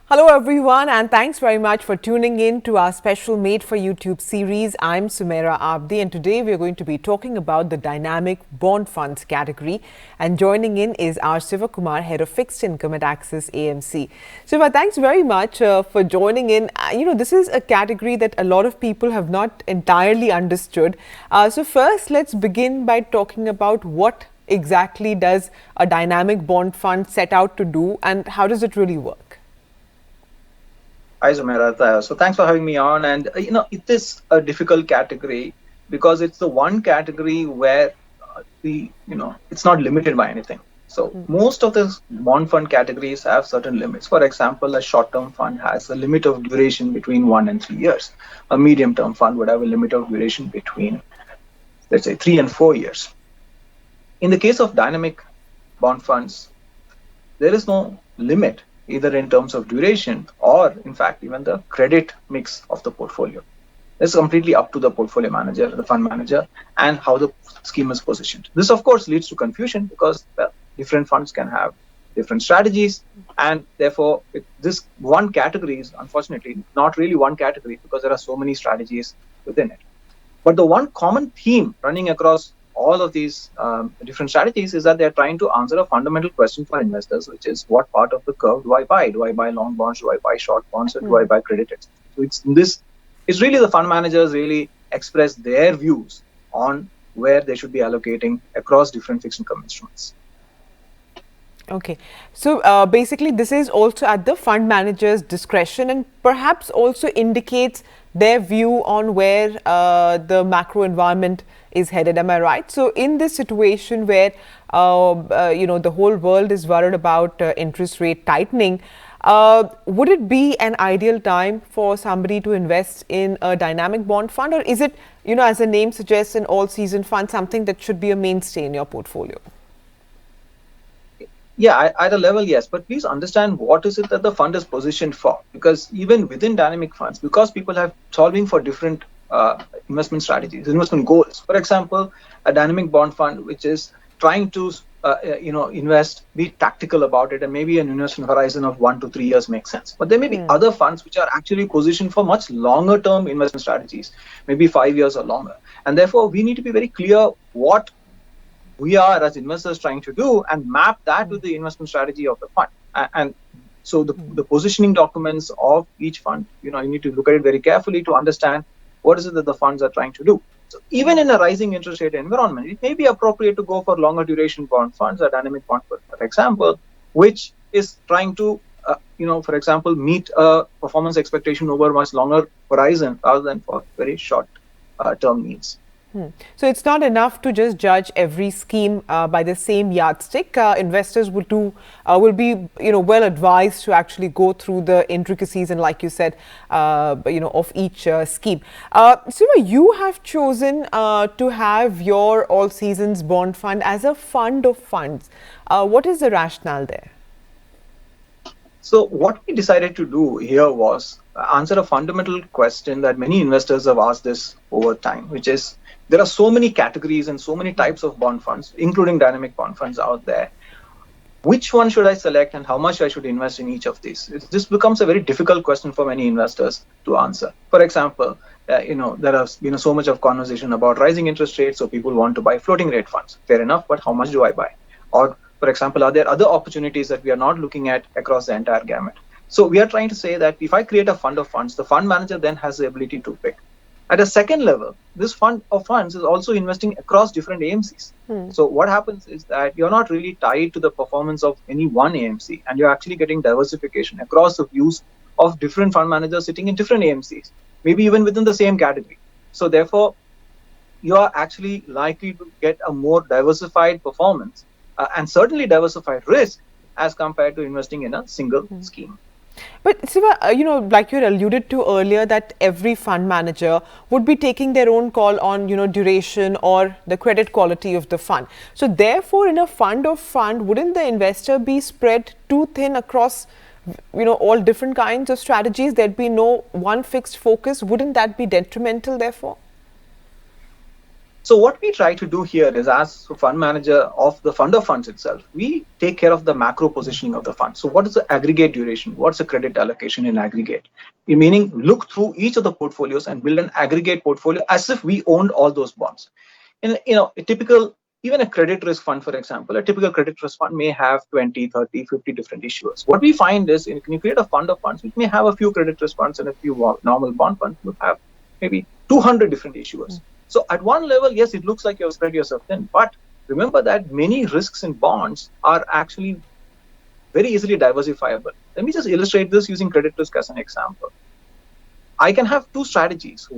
Hello everyone, and thanks very much for tuning in to our special Made for YouTube series. I'm Sumaira Abidi, and today we're going to be talking about the dynamic bond funds category. And joining in is our Sivakumar, head of fixed income at Axis AMC. Siva, thanks very much for joining in. This is a category that a lot of people have not entirely understood. So first, let's begin by talking about what exactly does a dynamic bond fund set out to do, and how does it really work? Hi, Sumaira. So thanks for having me on. And it is a difficult category because it's the one category where it's not limited by anything. So most of the bond fund categories have certain limits. For example, a short-term fund has a limit of duration between 1 and 3 years. A medium-term fund would have a limit of duration between, let's say, 3 and 4 years. In the case of dynamic bond funds, there is no limit either in terms of duration or, in fact, even the credit mix of the portfolio. It's completely up to the portfolio manager, the fund manager, and how the scheme is positioned. This, of course, leads to confusion because different funds can have different strategies, and therefore, this one category is unfortunately not really one category because there are so many strategies within it. But the one common theme running across all of these different strategies is that they're trying to answer a fundamental question for investors, which is what part of the curve do I buy? Do I buy long bonds? Do I buy short bonds? Or do I buy credit? So it's really the fund managers really express their views on where they should be allocating across different fixed income instruments. Okay, so basically this is also at the fund manager's discretion and perhaps also indicates their view on where the macro environment is headed. Am I right? So in this situation where the whole world is worried about interest rate tightening, would it be an ideal time for somebody to invest in a dynamic bond fund, or is it, as the name suggests, an all-season fund, something that should be a mainstay in your portfolio? Yeah, at a level, yes. But please understand what is it that the fund is positioned for. Because even within dynamic funds, because people have solving for different investment strategies, investment goals. For example, a dynamic bond fund, which is trying to invest, be tactical about it, and maybe an investment horizon of 1 to 3 years makes sense. But there may be other funds which are actually positioned for much longer term investment strategies, maybe 5 years or longer. And therefore, we need to be very clear what we are as investors trying to do and map that with the investment strategy of the fund. And so the positioning documents of each fund, you need to look at it very carefully to understand what is it that the funds are trying to do. So even in a rising interest rate environment, it may be appropriate to go for longer duration bond funds, a dynamic bond, for example, which is trying to, for example, meet a performance expectation over a much longer horizon rather than for very short term needs. So it's not enough to just judge every scheme by the same yardstick. Investors will be well advised to actually go through the intricacies and, like you said, of each scheme. Siva, you have chosen to have your all seasons bond fund as a fund of funds. What is the rationale there? So what we decided to do here was answer a fundamental question that many investors have asked this over time, which is there are so many categories and so many types of bond funds, including dynamic bond funds out there. Which one should I select and how much I should invest in each of these? This becomes a very difficult question for many investors to answer. For example, there has been so much of conversation about rising interest rates, so people want to buy floating rate funds. Fair enough, but how much do I buy? Or, for example, are there other opportunities that we are not looking at across the entire gamut? So we are trying to say that if I create a fund of funds, the fund manager then has the ability to pick. At a second level, this fund of funds is also investing across different AMCs. So what happens is that you're not really tied to the performance of any one AMC, and you're actually getting diversification across the views of different fund managers sitting in different AMCs, maybe even within the same category. So therefore, you are actually likely to get a more diversified performance and certainly diversified risk as compared to investing in a single scheme. But Siva, like you alluded to earlier, that every fund manager would be taking their own call on, duration or the credit quality of the fund. So therefore, in a fund of fund, wouldn't the investor be spread too thin across, all different kinds of strategies? There'd be no one fixed focus. Wouldn't that be detrimental, therefore? So what we try to do here is, as fund manager of the fund of funds itself, we take care of the macro positioning of the fund. So what is the aggregate duration? What's the credit allocation in aggregate? Meaning, look through each of the portfolios and build an aggregate portfolio as if we owned all those bonds. In a typical, even a credit risk fund, for example, a typical credit risk fund may have 20, 30, 50 different issuers. What we find is, when you create a fund of funds, which may have a few credit risk funds and a few normal bond funds, you have maybe 200 different issuers. So at one level, yes, it looks like you've spread yourself thin, but remember that many risks in bonds are actually very easily diversifiable. Let me just illustrate this using credit risk as an example. I can have two strategies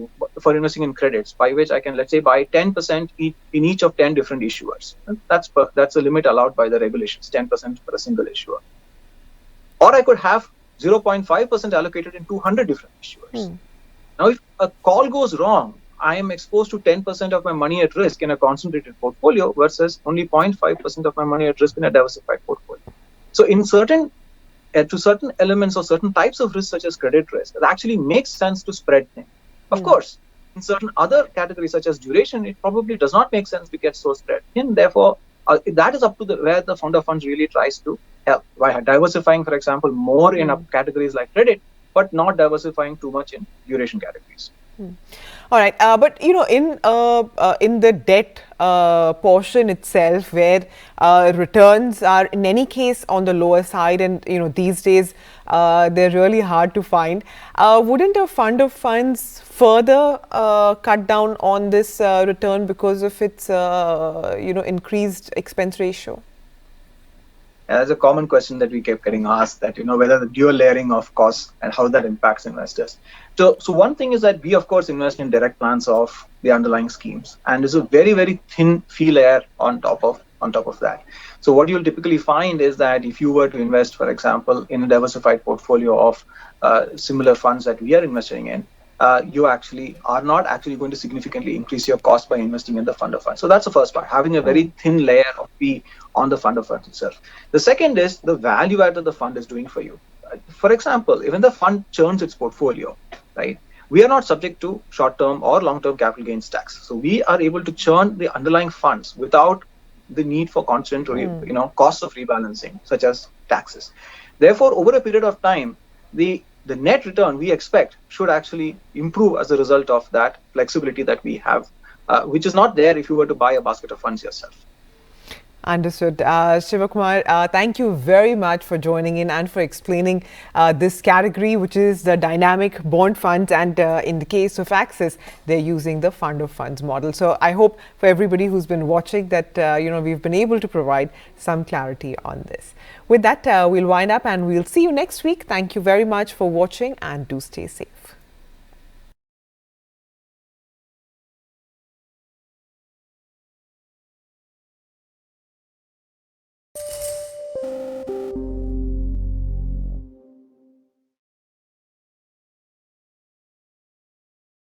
for investing in credits, by which I can, let's say, buy 10% in each of 10 different issuers. That's a limit allowed by the regulations, 10% for a single issuer. Or I could have 0.5% allocated in 200 different issuers. Now, if a call goes wrong, I am exposed to 10% of my money at risk in a concentrated portfolio versus only 0.5% of my money at risk in a diversified portfolio. So in to certain elements or certain types of risk, such as credit risk, it actually makes sense to spread things. Of course, in certain other categories, such as duration, it probably does not make sense to get so spread thin. Therefore, that is up to where the fund of funds really tries to help by diversifying, for example, more in categories like credit, but not diversifying too much in duration categories. All right, but in the debt portion itself, where returns are in any case on the lower side, and these days they're really hard to find. Wouldn't a fund of funds further cut down on this return because of its increased expense ratio? That's a common question that we kept getting asked, that whether the dual layering of costs and how that impacts investors. So one thing is that we, of course, invest in direct plans of the underlying schemes, and there's a very, very thin fee layer on top of that. So what you'll typically find is that if you were to invest, for example, in a diversified portfolio of similar funds that we are investing in, you actually are not actually going to significantly increase your cost by investing in the fund of funds. So that's the first part, having a very thin layer of fee on the fund of funds itself. The second is the value add that the fund is doing for you. For example, even the fund churns its portfolio, right? We are not subject to short-term or long-term capital gains tax. So we are able to churn the underlying funds without the need for constant, costs of rebalancing, such as taxes. Therefore, over a period of time, the net return we expect should actually improve as a result of that flexibility that we have, which is not there if you were to buy a basket of funds yourself. Understood. Sivakumar, thank you very much for joining in and for explaining this category, which is the dynamic bond funds. And in the case of Axis, they're using the fund of funds model. So I hope for everybody who's been watching that, we've been able to provide some clarity on this. With that, we'll wind up and we'll see you next week. Thank you very much for watching and do stay safe.